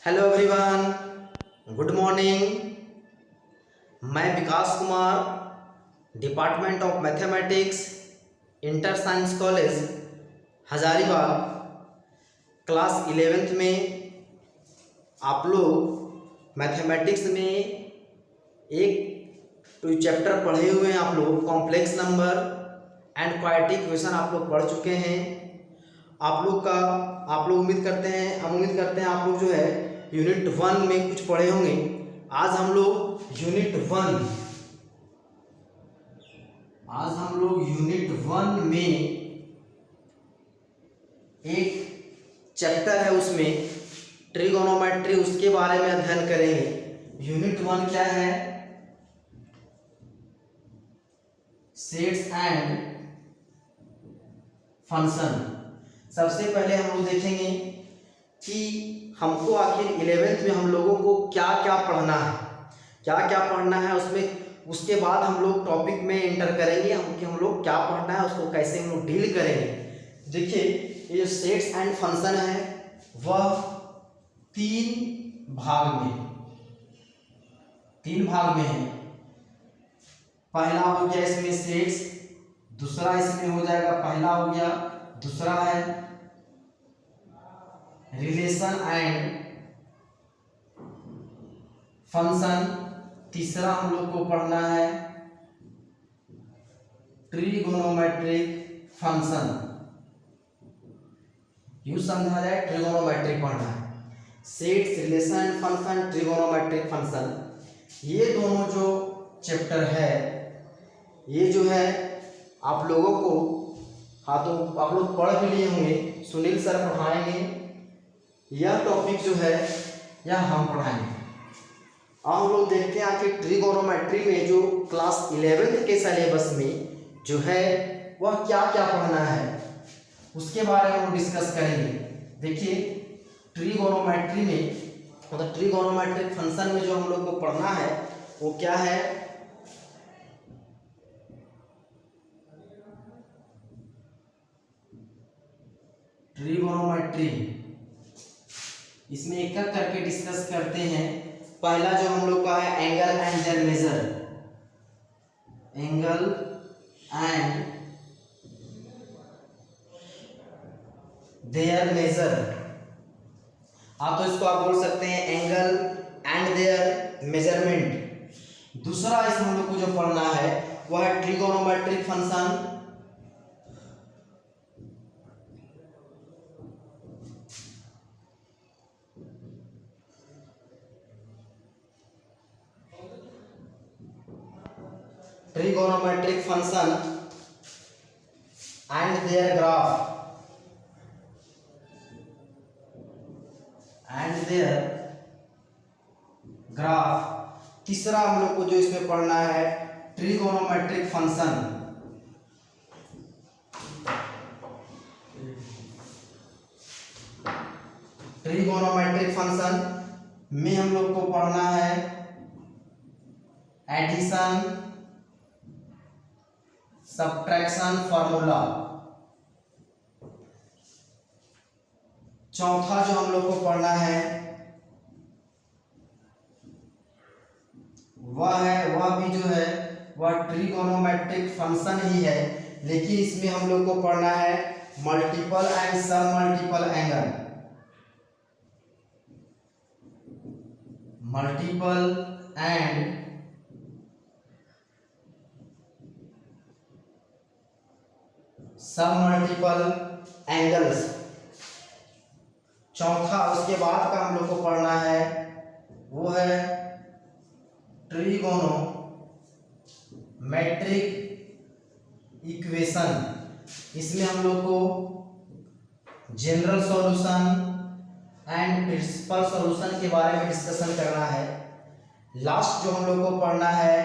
Hello everyone, good morning. मैं Vikas Kumar, department of mathematics, inter science college Hazaribagh, class 11th में। आप लोग मैथमेटिक्स में एक चैप्टर पढ़े हुए हैं। आप लोग complex number and quadratic equation आप लोग पढ़ चुके हैं। आप लोग उम्मीद करते हैं, हम उम्मीद करते हैं आप लोग जो है यूनिट 1 में कुछ पढ़े होंगे। आज हम लोग यूनिट 1 में एक चैप्टर है, उसमें ट्रिगोनोमेट्री, उसके बारे में अध्ययन करेंगे। यूनिट 1 क्या है? Sets and function. सबसे पहले हम लोग देखेंगे कि हमको आखिर 11th में हम लोगों को क्या क्या पढ़ना है, उसमें उसके बाद हम लोग टॉपिक में एंटर करेंगे कि हम लोग क्या पढ़ना है, उसको कैसे हम लोग डील करेंगे। देखिए, ये जो सेट्स एंड फंक्शन है वह तीन भाग में है। पहला हो गया इसमें सेट्स, दूसरा इसमें हो जाएगा, पहला हो गया, दूसरा है रिलेशन एंड फंक्शन, तीसरा हम लोग को पढ़ना है ट्रिगोनोमेट्रिक फंक्शन। यूं समझा जाए, ट्रिगोनोमेट्रिक पढ़ना है। Sets, relation and function, trigonometric function, ये दोनों जो चैप्टर है, ये जो है आप लोगों को, हाँ तो आप लोग पढ़ भी लिए होंगे, सुनील सर पढ़ाएंगे। यह टॉपिक जो है यह हम पढ़ाएंगे। अब हम लोग देखते हैं कि ट्रिगोनोमेट्री में जो क्लास 11th के सिलेबस में जो है वह क्या क्या पढ़ना है, उसके बारे में हम डिस्कस करेंगे। देखिए, ट्रिगोनोमेट्री में मतलब ट्रिगोनोमेट्रिक फंक्शन में जो हम लोग को पढ़ना है वो क्या है? ट्रिगोनोमेट्री, इसमें एक एक करके डिस्कस करते हैं। पहला जो हम लोग का है एंगल एंड देयर मेजर। आप तो इसको आप बोल सकते हैं एंगल एंड देयर मेजरमेंट। दूसरा इसमें हम लोग को जो पढ़ना है वह है trigonometric function. Trigonometric function and their graph. तीसरा हम लोग को जो इसमें पढ़ना है ट्रिगोनोमेट्रिक फंक्शन। ट्रिगोनोमेट्रिक फंक्शन में हम लोग को पढ़ना है एडिशन, सब्ट्रैक्शन फार्मूला। चौथा जो हम लोग को पढ़ना है वह भी जो है वह ट्रिगोनोमेट्रिक फंक्शन ही है, लेकिन इसमें हम लोग को पढ़ना है मल्टीपल एंड सब मल्टीपल एंगल। मल्टीपल एंड सब मल्टीपल एंगल्स। चौथा उसके बाद का हम लोग को पढ़ना है वो है ट्रिगोनोमेट्रिक इक्वेशन। इसमें हम लोग को general solution and principal solution के बारे में डिस्कशन करना है। लास्ट जो हम लोग को पढ़ना है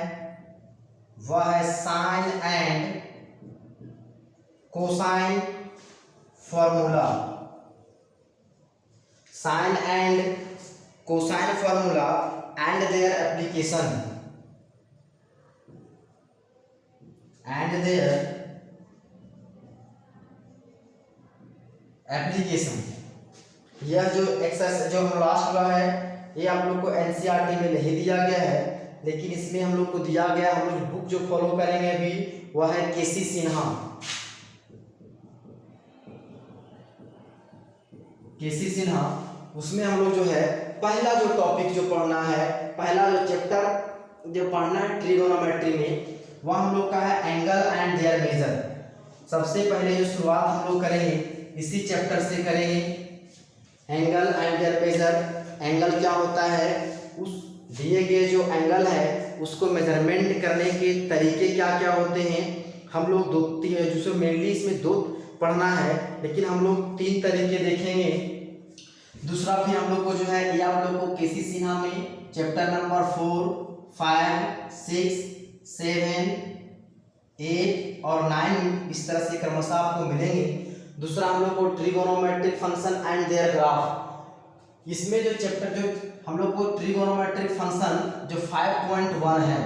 वह है sine and cosine formula. Sine and cosine formula and their application. यह जो एक्सरसाइज जो हम लास्ट हुआ है ये आप लोग को एनसीईआरटी में नहीं दिया गया है, लेकिन इसमें हम लोग को दिया गया, हम लोग बुक जो फॉलो करेंगे अभी वह है केसी सिन्हा। केसी सिन्हा, उसमें हम लोग जो है पहला जो टॉपिक जो पढ़ना है, पहला जो चैप्टर जो पढ़ना है ट्रिगोनोमेट्री में, वह हम लोग का है एंगल एंड देयर मेजर। सबसे पहले जो शुरुआत हम लोग करेंगे इसी चैप्टर से करेंगे, angle and their measure. Angle क्या होता है, उस दिए गए जो एंगल है उसको मेजरमेंट करने के तरीके क्या क्या होते हैं। हम लोग जो मेनली इसमें दो पढ़ना है, लेकिन हम लोग 3 तरीके देखेंगे। दूसरा फिर हम लोग को जो है ये आप लोग को केसी सिन्हा में चैप्टर नंबर 4, 5, 6, 7, 8 और 9 इस तरह से क्रमशः आपको मिलेंगे। दूसरा हम लोग को trigonometric function and their graph. इसमें जो चैप्टर जो हम लोग को ट्रिगोनोमेट्रिक फंक्शन जो 5.1 है,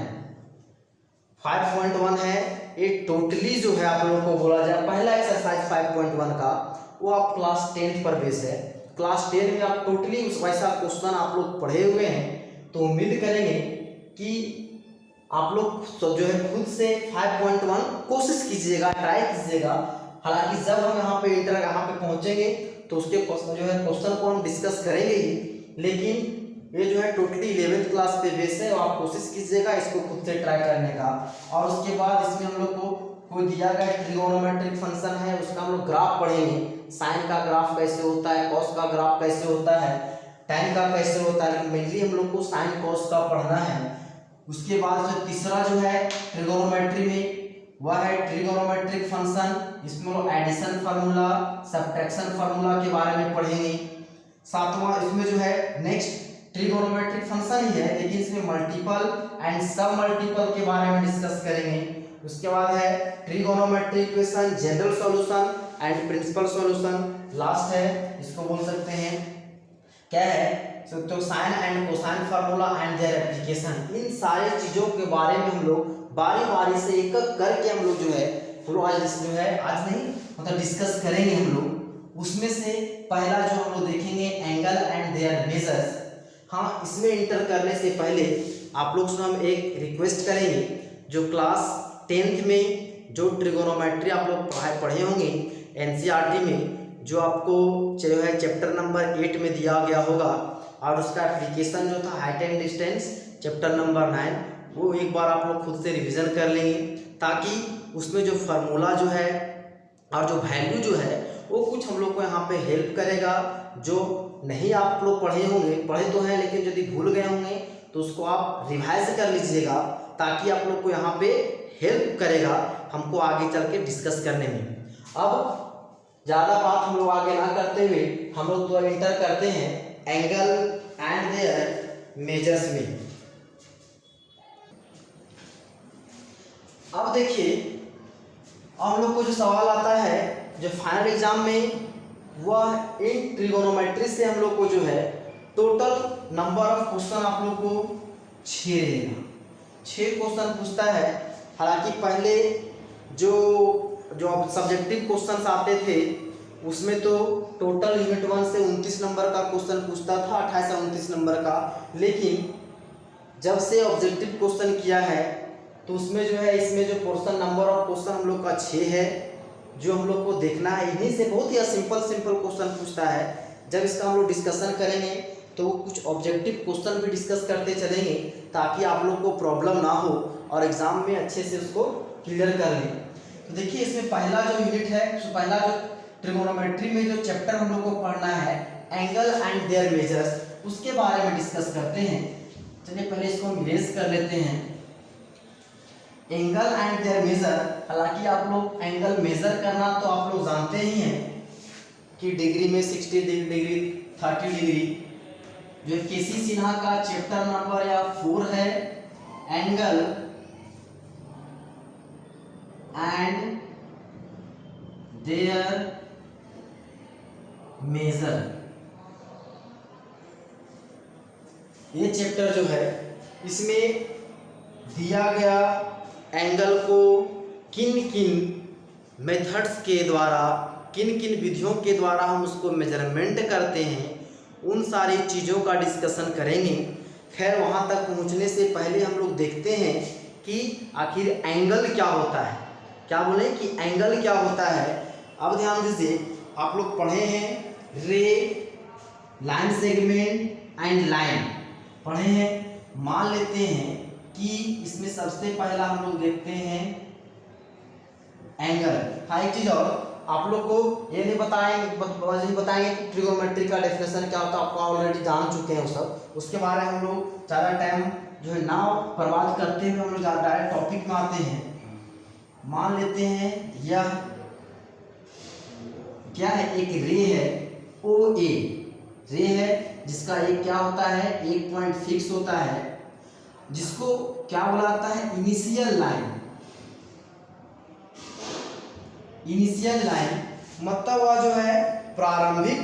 5.1 है, ये टोटली जो है आप लोगों को बोला जाए पहला एक्सरसाइज 5.1 का वो आप क्लास 10 पर बेस है। क्लास 10 में आप टोटली उस वैसा क्वेश्चन आप लोग पढ़े हुए हैं, तो उम्मीद करेंगे कि आप लोग जो है खुद से 5.1 कोशिश कीजिएगा, ट्राई कीजिएगा। हालांकि जब हम यहाँ पे पहुँचेंगे तो उसके जो है क्वेश्चन को हम डिस्कस करेंगे ही, लेकिन ये जो है टोटली 11th क्लास पे बेस है और आप कोशिश कीजिएगा इसको खुद से ट्राई करने का। और उसके बाद इसमें हम लोग को कोई दिया गया ट्रिगोनोमेट्रिक फंक्शन है, उसका हम लोग ग्राफ पढ़ेंगे। साइन का ग्राफ कैसे होता है, कॉस का ग्राफ कैसे होता है, tan का कैसे होता है, लेकिन मेनली हम लोग को साइन कॉस का पढ़ना है। उसके बाद जो तीसरा जो है ट्रिगोनोमेट्री में वह है ट्रिगोनोमेट्रिक फंक्शन। इसमें हम लोग एडिशन फार्मूला, सब्ट्रैक्शन फार्मूला के बारे में पढ़ेंगे। सातवां इसमें जो है नेक्स्ट ट्रिगोनोमेट्रिक फंक्शन ही है, लेकिन इसमें मल्टीपल एंड सब मल्टीपल के बारे में डिस्कस करेंगे। उसके बाद है trigonometric equation, general solution and principal solution. Last है इसको बोल सकते हैं क्या है, तो sine and cosine formula and their application. इन सारे चीजों के बारे में हम लोग बारी बारी से एक एक करके हम लोग जो है आज नहीं मतलब डिस्कस करेंगे हम लोग। उसमें से पहला जो हम लोग देखेंगे एंगल एंड देयर मेजर्स। हाँ, इसमें इंटर करने से पहले आप लोग से हम एक रिक्वेस्ट करेंगे, जो क्लास 10th में जो ट्रिगोनोमेट्री आप लोग पढ़े होंगे एनसीईआरटी में, जो आपको जो है चैप्टर नंबर 8 में दिया गया होगा, और उसका एप्लीकेशन जो था height and distance chapter number 9, वो एक बार आप लोग खुद से रिवीजन कर लेंगे, ताकि उसमें जो फार्मूला जो है और जो वैल्यू जो है वो कुछ हम लोग को यहाँ पे हेल्प करेगा। जो नहीं आप लोग पढ़े तो हैं, लेकिन यदि भूल गए होंगे तो उसको आप रिवाइज कर लीजिएगा, ताकि आप लोग को यहाँ पे हेल्प करेगा हमको आगे चल के डिस्कस करने में। अब ज़्यादा बात हम लोग आगे ना करते हुए हम लोग तो इंटर करते हैं एंगल एंड देयर मेजर्स में। अब देखिए, हम लोग को जो सवाल आता है जो फाइनल एग्जाम में, वह इन ट्रिगोनोमेट्री से हम लोग को जो है टोटल नंबर ऑफ क्वेश्चन आप लोग को 6 रहेगा। 6 क्वेश्चन पूछता है। हालांकि पहले जो सब्जेक्टिव क्वेश्चंस आते थे उसमें तो टोटल यूनिट 1 से 29 नंबर का क्वेश्चन पूछता था, 28 से 29 नंबर का। लेकिन जब से ऑब्जेक्टिव क्वेश्चन किया है तो उसमें जो है इसमें जो पोर्शन नंबर ऑफ क्वेश्चन हम लोग का 6 है, जो हम लोग को देखना है। इन्हीं से बहुत ही सिंपल क्वेश्चन पूछता है। जब इसका हम लोग डिस्कशन करेंगे तो कुछ ऑब्जेक्टिव क्वेश्चन भी डिस्कस करते चलेंगे, ताकि आप लोग को प्रॉब्लम ना हो और एग्जाम में अच्छे से उसको क्लियर कर लें। तो देखिए, इसमें पहला जो यूनिट है, तो पहला जो ट्रिगोनोमेट्री में जो चैप्टर हम लोग को पढ़ना है एंगल एंड देयर मेजर्स, उसके बारे में डिस्कस करते हैं। चलिए पहले इसको हम इरेज कर लेते हैं। एंगल एंड देयर मेजर, हालांकि आप लोग एंगल मेजर करना तो आप लोग जानते ही हैं कि डिग्री में 60 डिग्री 30 डिग्री। जो केसी सिन्हा का चैप्टर नंबर 4 है, एंगल एंड देयर मेजर। ये चैप्टर जो है इसमें दिया गया एंगल को किन किन मेथड्स के द्वारा किन किन विधियों के द्वारा हम उसको मेजरमेंट करते हैं, उन सारी चीज़ों का डिस्कशन करेंगे। खैर वहाँ तक पहुँचने से पहले हम लोग देखते हैं कि आखिर एंगल क्या होता है। क्या बोले कि एंगल क्या होता है। अब ध्यान दीजिए, आप लोग पढ़े हैं रे, लाइन सेगमेंट एंड लाइन पढ़े हैं। मान लेते हैं कि इसमें सबसे पहला हम लोग देखते हैं एंगल। हाँ, एक चीज़ और आप लोग को ये नहीं बताएंगे कि ट्रिगोनोमेट्री का डेफिनेशन क्या होता है, आपको ऑलरेडी जान चुके हैं वो सब। उसके बारे में हम लोग ज़्यादा टाइम जो है ना बर्बाद करते हुए हम लोग डायरेक्ट टॉपिक में आते हैं। मान लेते हैं यह क्या है, एक रे है ओ ए रे है, जिसका एक क्या होता है, एक पॉइंट फिक्स होता है, जिसको क्या बोला जाता है, इनिशियल लाइन। इनिशियल लाइन मतलब वह जो है प्रारंभिक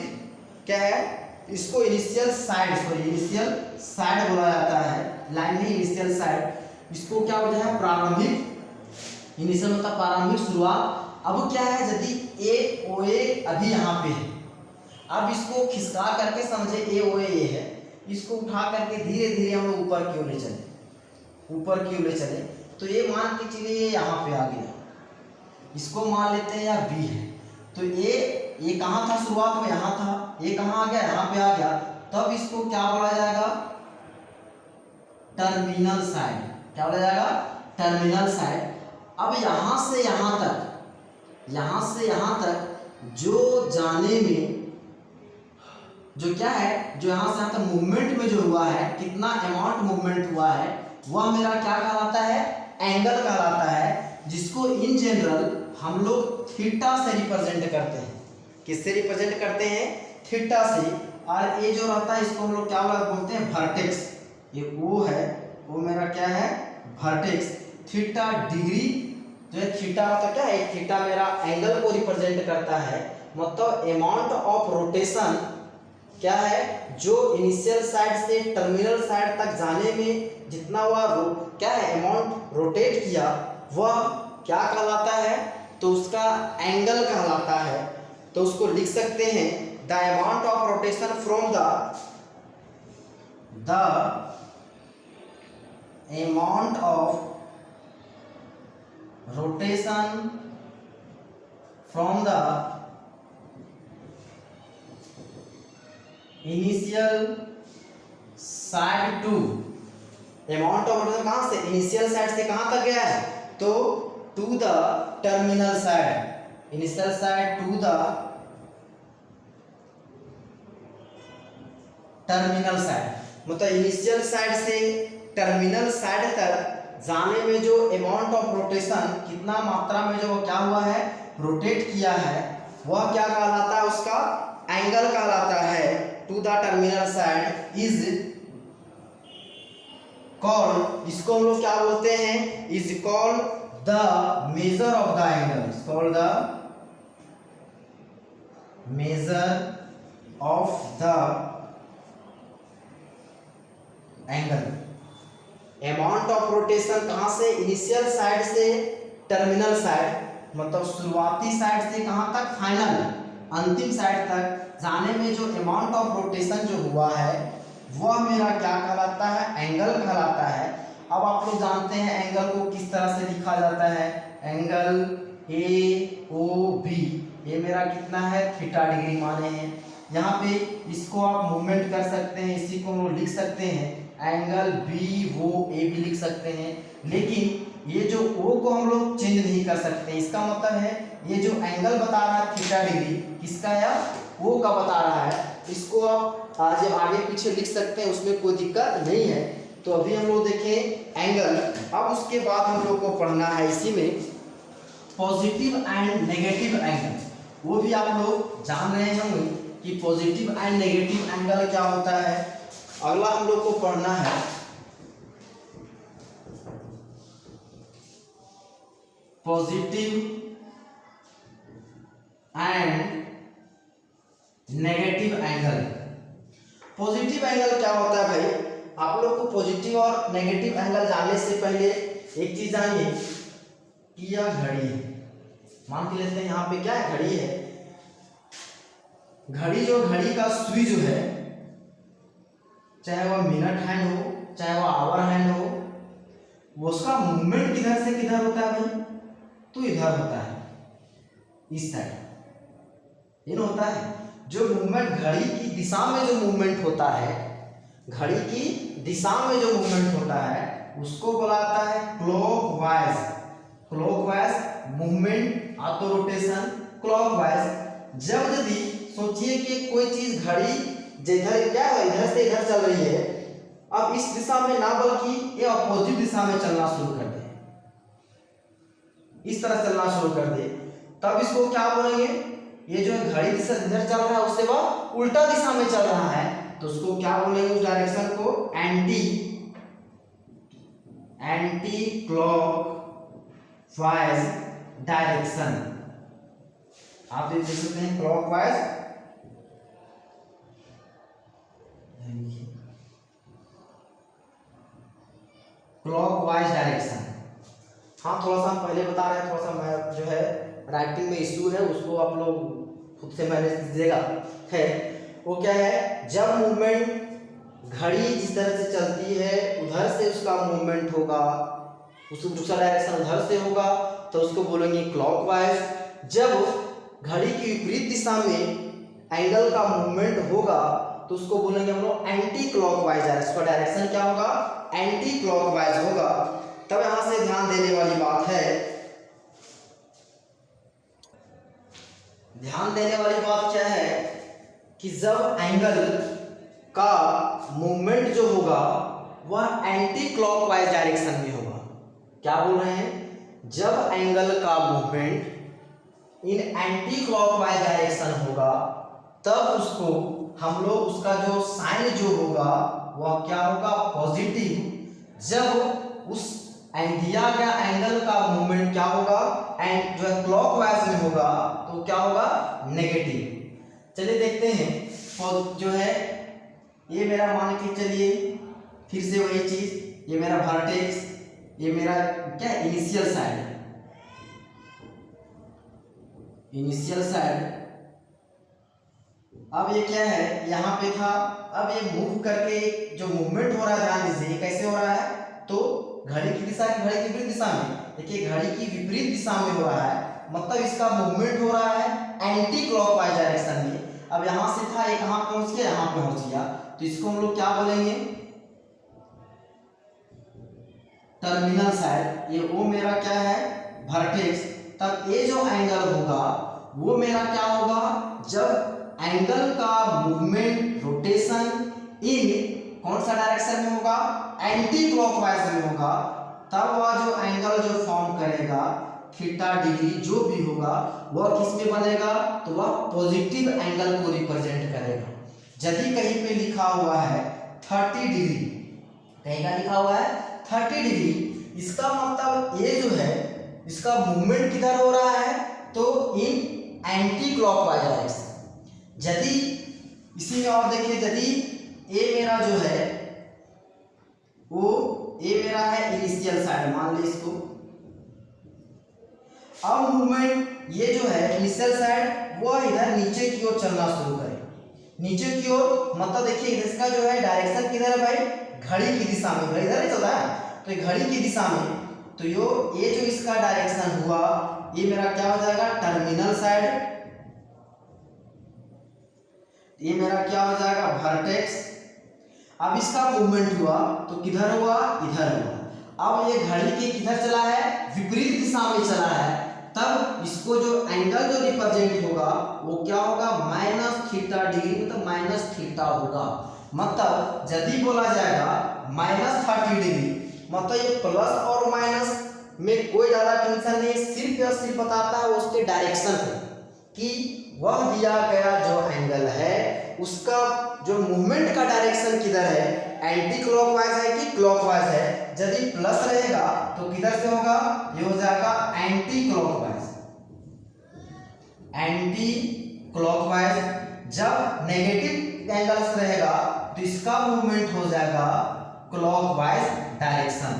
क्या है, इसको इनिशियल साइड बोला जाता है, लाइन नहीं इनिशियल साइड। इसको क्या बोलते हैं, प्रारंभिक। इनिशियल मतलब प्रारंभिक शुरुआत। अब क्या है, यदि ए ओ ए अभी यहाँ पे है, अब इसको खिसका करके समझे ए ओ ए है, इसको उठा करके धीरे धीरे हम लोग ऊपर की ओर ले चले, तो ये मान के चलिए ये यहाँ पे आ गया। इसको मान लेते हैं या बी है, तो ये कहाँ था, शुरुआत में यहाँ था, ये कहाँ आ गया, यहाँ पे आ गया। तब इसको क्या बोला जाएगा, टर्मिनल साइड। क्या बोला जाएगा, टर्मिनल साइड। अब यहाँ से यहाँ तक जो जाने में जो क्या है, जो यहाँ से यहाँ तक मूवमेंट में जो हुआ है, कितना अमाउंट मूवमेंट हुआ है, वह मेरा क्या कहलाता है, एंगल कहलाता है, जिसको इन जनरल हम लोग थीटा से रिप्रेजेंट करते हैं। किससे रिप्रेजेंट करते हैं, थीटा से। और ये जो रहता है इसको हम लोग क्या बोलते हैं, वर्टेक्स। ये ओ है, वो मेरा क्या है, वर्टेक्स। थीटा डिग्री जो है, थीटा मतलब क्या है, थीटा मेरा एंगल को रिप्रेजेंट करता है, मतलब अमाउंट ऑफ रोटेशन क्या है, जो इनिशियल साइड से टर्मिनल साइड तक जाने में जितना वह क्या है, अमाउंट रोटेट किया, वह क्या कहलाता है, तो उसका एंगल कहलाता है। तो उसको लिख सकते हैं, the amount of rotation from the amount of rotation from the initial side to, amount of rotation कहाँ से, इनिशियल साइड से कहाँ तक गया है, तो to the terminal side, initial side to the terminal side. मतलब इनिशियल साइड से टर्मिनल साइड तक जाने में जो अमाउंट ऑफ रोटेशन, कितना मात्रा में जो क्या हुआ है, रोटेट किया है, वह क्या कहलाता है, उसका एंगल कहलाता है। To the terminal side is called, इसको हम लोग क्या बोलते हैं, is called the measure of the angle, is called the measure of the angle. Amount of rotation कहाँ से, इनिशियल साइड से टर्मिनल साइड, मतलब शुरुआती साइड से कहाँ तक, फाइनल अंतिम साइड तक जाने में जो अमाउंट ऑफ रोटेशन जो हुआ है, वह मेरा क्या कहलाता है, एंगल कहलाता है। अब आप लोग जानते हैं एंगल को किस तरह से लिखा जाता है, एंगल ए ओ बी, ये मेरा कितना है, थीटा डिग्री माने हैं। यहाँ पे इसको आप मूवमेंट कर सकते हैं, इसी को हम लिख सकते हैं एंगल बी वो ए भी लिख सकते हैं, लेकिन ये जो ओ को हम लोग चेंज नहीं कर सकते। इसका मतलब है ये जो एंगल बता रहा है थीटा डिग्री, किसका या ओ का बता रहा है, इसको आप आज आगे पीछे लिख सकते हैं, उसमें कोई दिक्कत नहीं है। तो अभी हम लोग देखें एंगल। अब उसके बाद हम लोग को पढ़ना है इसी में पॉजिटिव एंड नेगेटिव एंगल। वो भी आप लोग जान रहे होंगे कि पॉजिटिव एंड नेगेटिव एंगल क्या होता है। अगला हम लोग को पढ़ना है positive and negative angle. Positive angle क्या होता है भाई, आप लोग को पॉजिटिव और नेगेटिव एंगल जानने से पहले एक चीज जानिए कि यह घड़ी है। मान के लेते हैं यहाँ पे क्या है, घड़ी है। घड़ी का सुई जो है, चाहे वह मिनट हैंड हो चाहे वह आवर हैंड हो, वो उसका मूवमेंट किधर से किधर होता है भाई? तो इधर होता है, इस साइड ये होता है। जो मूवमेंट घड़ी की दिशा में जो मूवमेंट होता है, घड़ी की दिशा में जो मूवमेंट होता है उसको बुलाता है clockwise. Clockwise movement of rotation clockwise. जब यदि सोचिए कि कोई चीज घड़ी जिधर क्या है इधर से इधर चल रही है, अब इस दिशा में ना बल्कि ये अपोजिट दिशा में चलना शुरू कर दे, इस तरह चलना शुरू कर दे, तब इसको क्या बोलेंगे? ये जो घड़ी दिशा इधर चल रहा है उससे वह उल्टा दिशा में चल रहा है, तो उसको क्या बोलेंगे? उस डायरेक्शन को एंटी क्लॉकवाइज डायरेक्शन। आप देख सकते हैं क्लॉकवाइज, क्लॉकवाइज डायरेक्शन। हाँ, थोड़ा सा हम पहले बता रहे हैं, थोड़ा सा मैं जो है राइटिंग में इश्यू है, उसको आप लोग खुद से मैनेज कीजिएगा। है वो क्या है? जब मूवमेंट घड़ी जिस तरह से चलती है उधर से उसका मूवमेंट होगा, उसका दूसरा डायरेक्शन उधर से होगा, तो उसको बोलेंगे क्लॉकवाइज। जब घड़ी की विपरीत दिशा में एंगल का मूवमेंट होगा तो उसको बोलेंगे हम लोग एंटी क्लॉकवाइज डायरेक्शन। उसका डायरेक्शन क्या होगा? एंटी क्लॉकवाइज होगा। तब यहां से ध्यान देने वाली बात है, ध्यान देने वाली बात क्या है कि जब एंगल का मूवमेंट जो होगा वह एंटी क्लॉकवाइज डायरेक्शन में होगा। क्या बोल रहे हैं? जब एंगल का movement in anti clockwise direction होगा तब उसको हम लोग उसका जो साइन जो होगा वह क्या होगा? पॉजिटिव। जब उस दिया गया एंगल का मूवमेंट क्या होगा? एंड जो है क्लॉकवाइज में होगा तो क्या होगा? नेगेटिव। चलिए देखते हैं। और जो है ये मेरा मान के चलिए फिर से वही चीज, ये मेरा वर्टेक्स, ये मेरा क्या इनिशियल साइड, इनिशियल साइड। अब ये क्या है? यहाँ पे था, अब ये मूव करके जो मूवमेंट हो रहा है, ध्यान दीजिए ये कैसे हो रहा है? तो घड़ी की दिशा, घड़ी की विपरीत दिशा में, देखिए घड़ी की विपरीत दिशा में हो रहा है, मतलब इसका मूवमेंट हो रहा है एंटी क्लॉकवाइज डायरेक्शन में। अब यहाँ से था ये कहाँ पहुंच गया? यहाँ पहुंच गया, तो इसको हम लोग क्या बोलेंगे? Terminal side. ये वो मेरा क्या है? वर्टेक्स। तब ये जो एंगल होगा वो मेरा क्या होगा? जब एंगल का मूवमेंट रोटेशन इन कौन सा डायरेक्शन में होगा? एंटी क्लॉकवाइज में होगा, तब वह जो एंगल जो फॉर्म करेगा थीटा डिग्री जो भी होगा वह किस में बनेगा? तो वह पॉजिटिव एंगल को रिप्रेजेंट करेगा। यदि कहीं पे लिखा हुआ है 30 डिग्री, कहीं का लिखा हुआ है 30 डिग्री, इसका मतलब ये जो है इसका मूवमेंट किधर हो रहा है? तो इन एंटी क्लॉकवाइज डायरेक्शन। यदि इसी में और देखिए, यदि ये मेरा जो है वो ये मेरा है इनिशियल साइड, मान ली इसको। अब मूवमेंट ये जो है इनिशियल साइड वो इधर नीचे की ओर चलना शुरू करे, नीचे की ओर, मतलब देखिए इसका जो है डायरेक्शन किधर है भाई? घड़ी की दिशा में, घड़ी इधर ही चल रहा है तो ये घड़ी की दिशा में, तो ये जो इसका डायरेक्शन हुआ ये मेरा क्या हो जाएगा? Terminal side. ये मेरा क्या हो जाएगा? वर्टेक्स। अब इसका मूवमेंट हुआ तो किधर हुआ? इधर हुआ। अब ये घड़ी के किधर चला है? विपरीत दिशा में चला है, तब इसको जो एंगल जो रिप्रेजेंट होगा वो क्या होगा? माइनस थीटा डिग्री, मतलब माइनस थीटा होगा। मतलब यदि बोला जाएगा माइनस 30 डिग्री, मतलब ये प्लस और माइनस में कोई ज्यादा टेंशन नहीं, सिर्फ और सिर्फ बताता है उसके डायरेक्शन को कि वह दिया गया जो एंगल है उसका जो मूवमेंट का डायरेक्शन किधर है? एंटी क्लॉकवाइज है कि क्लॉकवाइज है? यदि प्लस रहेगा तो किधर से होगा? ये हो जाएगा एंटी क्लॉकवाइज, एंटी क्लॉकवाइज। जब नेगेटिव एंगल्स रहेगा तो इसका मूवमेंट हो जाएगा क्लॉकवाइज डायरेक्शन।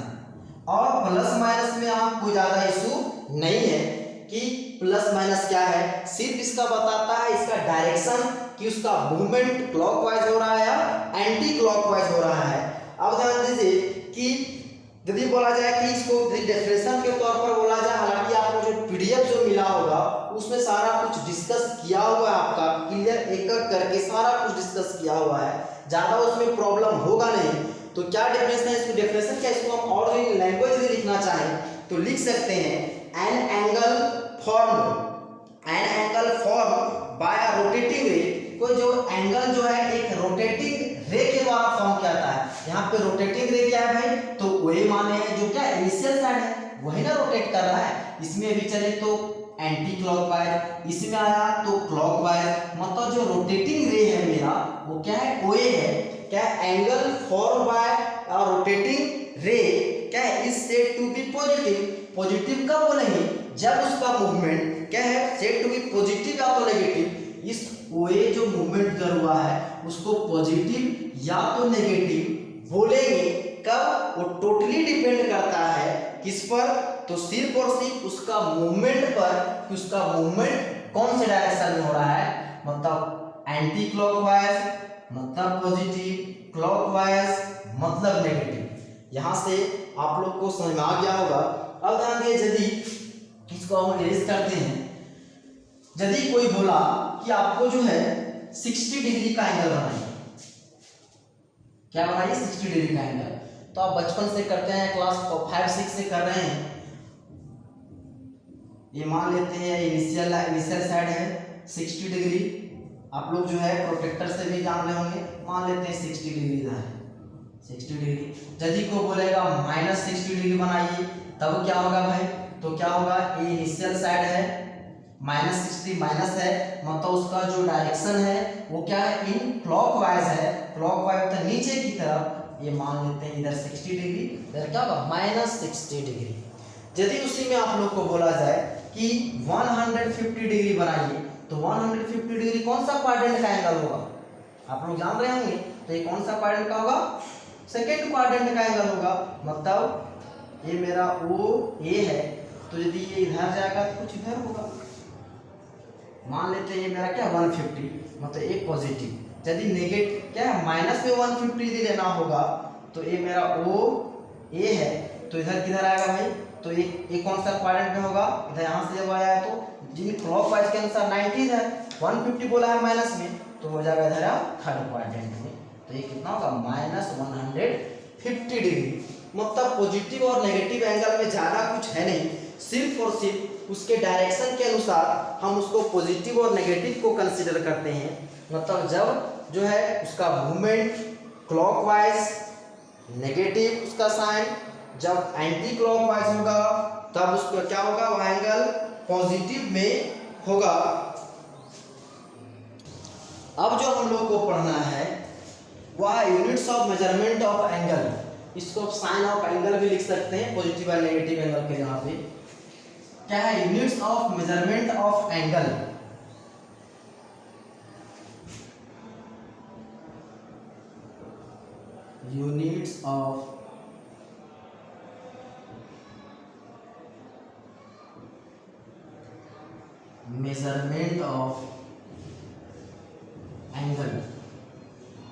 और प्लस माइनस में आपको ज्यादा इशू नहीं है कि प्लस माइनस क्या है, सिर्फ इसका बताता है इसका डायरेक्शन कि उसका मूवमेंट क्लॉकवाइज हो रहा है या एंटी क्लॉकवाइज हो रहा है। अब ध्यान दीजिए कि यदि बोला जाए कि इसको डेफिनेशन के तौर पर बोला जाए, हालांकि आपको जो पीडीएफ जो मिला होगा उसमें सारा कुछ डिस्कस किया हुआ है, आपका क्लियर एक एक करके सारा कुछ डिस्कस किया हुआ है, ज़्यादा उसमें प्रॉब्लम होगा नहीं। तो क्या डेफिनेशन है, इसकी डेफिनेशन क्या, इसको हम और जो लैंग्वेज में लिखना चाहें तो लिख सकते हैं an angle form by a rotating रे। कोई जो एंगल जो है एक रोटेटिंग रे के द्वारा फॉर्म किया जाता है। यहाँ पे रोटेटिंग रे क्या है भाई, तो वही माने हैं जो क्या इनिशियल साइड है वही ना रोटेट कर रहा है। इसमें भी चले तो एंटी क्लॉकवाइज, इसमें आया तो क्लॉकवाइज, मतलब जो रोटेटिंग रे है मेरा वो क्या है, ओए है। क्या angle form by rotating ray क्या है, is said to be positive. Positive कब बोलेंगे, जब उसका मूवमेंट क्या है सेड टू बी पॉजिटिव या तो नेगेटिव। इस ओए जो मूवमेंट कर हुआ है उसको पॉजिटिव या तो नेगेटिव बोलेंगे। कब, वो टोटली डिपेंड करता है किस पर, तो सिर्फ और सिर्फ उसका मूवमेंट पर कि उसका मूवमेंट कौन से डायरेक्शन में हो रहा है, मतलब एंटी क्लॉकवाइज मतलब पॉजिटिव, क्लॉकवाइज मतलब नेगेटिव। यहां से आप लोग को समझ में आ गया होगा। अब ध्यान दिए, यदि इसको हम इरेज करते हैं, यदि कोई बोला कि आपको जो है 60 डिग्री का एंगल बनाइए, क्या बनाइए 60 डिग्री का एंगल, तो आप बचपन से करते हैं, क्लास 5-6 से कर रहे हैं। ये मान लेते हैं इनिशियल साइड है 60 डिग्री, आप लोग जो है प्रोटेक्टर से भी जान रहे होंगे, मान लेते हैं 60 डिग्री इधर है 60 डिग्री। यदि को बोलेगा -60 डिग्री बनाइए तब क्या होगा भाई, तो क्या होगा, ये इनिशियल साइड है -60 माइनस है, मतलब उसका जो डायरेक्शन है वो क्या है इन क्लॉकवाइज है, क्लॉकवाइज तो नीचे की तरफ। ये मान लेते हैं इधर 60 डिग्री, इधर क्या होगा -60 डिग्री। यदि उसी में आप लोग को बोला जाए कि 150 डिग्री बनाइए, तो 150 डिग्री कौन सा क्वाड्रेंट का एंगल होगा, आप लोग जान रहे होंगे, तो ये कौन सा क्वाड्रेंट का होगा, सेकेंड क्वाड्रेंट का एंगल होगा। मतलब ये मेरा ओ ए है, तो यदि ये इधर जाएगा तो कुछ इधर होगा। मान लेते हैं ये मेरा क्या 150, मतलब एक पॉजिटिव। यदि नेगेटिव क्या है माइनस में 150 यदि लेना होगा, तो ये मेरा ओ ए है, तो इधर किधर आएगा भाई, तो ये कौन सा क्वाड्रेंट में होगा, इधर यहाँ से जब आया है तो जिन क्लॉकवाइज के अनुसार 90 है, 150 बोला है माइनस में, तो हो जाएगा इधर थर्ड क्वाड्रेंट में। तो ये कितना होगा -150 डिग्री। मतलब पॉजिटिव और नेगेटिव एंगल में ज़्यादा कुछ है नहीं, सिर्फ और सिर्फ उसके डायरेक्शन के अनुसार हम उसको पॉजिटिव और नेगेटिव को कंसीडर करते हैं। मतलब जब जो है उसका मूवमेंट क्लॉकवाइज नेगेटिव उसका साइन, जब एंटी क्लॉकवाइज होगा तब उसका क्या होगा, वह एंगल पॉजिटिव में होगा। अब जो हम लोग को पढ़ना है वह units of measurement of angle. इसको आप साइन ऑफ एंगल भी लिख सकते हैं, पॉजिटिव और नेगेटिव एंगल के यहाँ पे क्या है, units of measurement of angle. Units of measurement of angle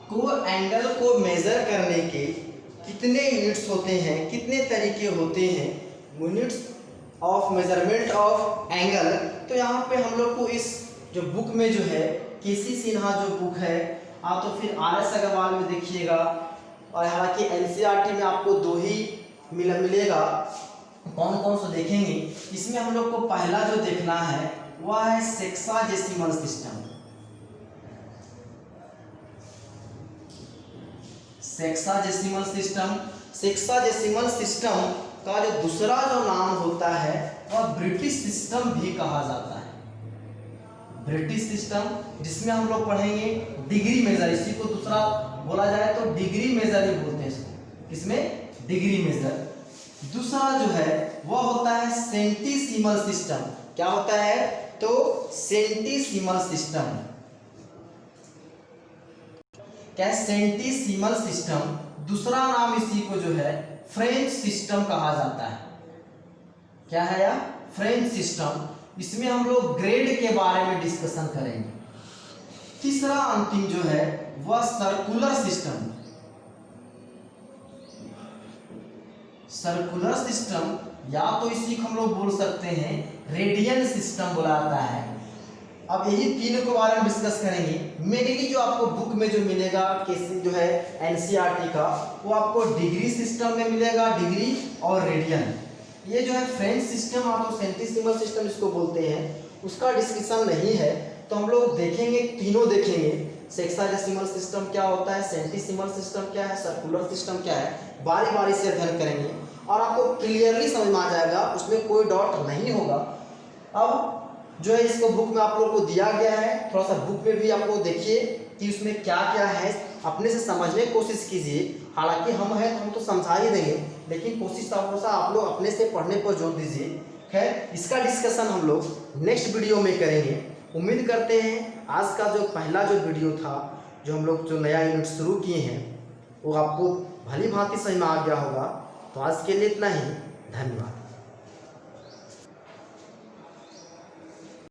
को, एंगल को मेजर करने के कितने यूनिट्स होते हैं, कितने तरीके होते हैं, units of measurement of angle. तो यहाँ पे हम लोग को इस जो बुक में जो है केसी सिन्हा जो बुक है, आप तो फिर RS अग्रवाल में देखिएगा, और हालांकि NCERT में आपको 2 ही मिलेगा, कौन कौन से देखेंगे। इसमें हम लोग को पहला जो देखना है वह है sexagesimal system. Sexagesimal system, sexagesimal system का जो दूसरा जो नाम होता है वह ब्रिटिश सिस्टम भी कहा जाता है। ब्रिटिश सिस्टम, जिसमें हम लोग पढ़ेंगे डिग्री मेजर, इसी को दूसरा बोला जाए तो डिग्री मेजर ही बोलते हैं इसको, किसमें, डिग्री मेजर। दूसरा जो है वह होता है सेंटीसिमल सिस्टम। क्या होता है, तो सेंटीसिमल सिस्टम। क्या है, सेंटीसिमल सिस्टम। दूसरा नाम इसी को जो है फ्रेंच सिस्टम कहा जाता है। क्या है यह, फ्रेंच सिस्टम। इसमें हम लोग ग्रेड के बारे में डिस्कशन करेंगे। तीसरा अंतिम जो है वह सर्कुलर सिस्टम। सर्कुलर सिस्टम या तो इसी को हम लोग बोल सकते हैं रेडियल सिस्टम बोला जाता है। अब यही तीनों के बारे में डिस्कस करेंगे। मेनली जो आपको बुक में जो मिलेगा केसी जो है एनसीईआरटी का, वो आपको डिग्री सिस्टम में मिलेगा, डिग्री और रेडियन। ये जो है फ्रेंच सिस्टम आप तो सेंटिसिमल सिस्टम इसको बोलते हैं, उसका डिस्कशन नहीं है। तो हम लोग देखेंगे, तीनों देखेंगे, सेक्साडेसिमल सिस्टम क्या होता है, सेंटिसिमल सिस्टम क्या है, सर्कुलर सिस्टम क्या है, बारी बारी से अध्ययन करेंगे और आपको क्लियरली समझ में आ जाएगा, उसमें कोई डाउट नहीं होगा। अब जो है इसको बुक में आप लोग को दिया गया है, थोड़ा सा बुक में भी आपको देखिए कि उसमें क्या क्या है, अपने से समझने की कोशिश कीजिए। हालांकि हम हैं तो हम तो समझा ही देंगे, लेकिन कोशिश आप लोग अपने से पढ़ने पर जोर दीजिए। खैर, इसका डिस्कशन हम लोग नेक्स्ट वीडियो में करेंगे। उम्मीद करते हैं आज का जो पहला जो वीडियो था, जो हम लोग जो नया यूनिट शुरू किए हैं, वो आपको भली भांति समझ में आ गया होगा। तो आज के लिए इतना ही, धन्यवाद।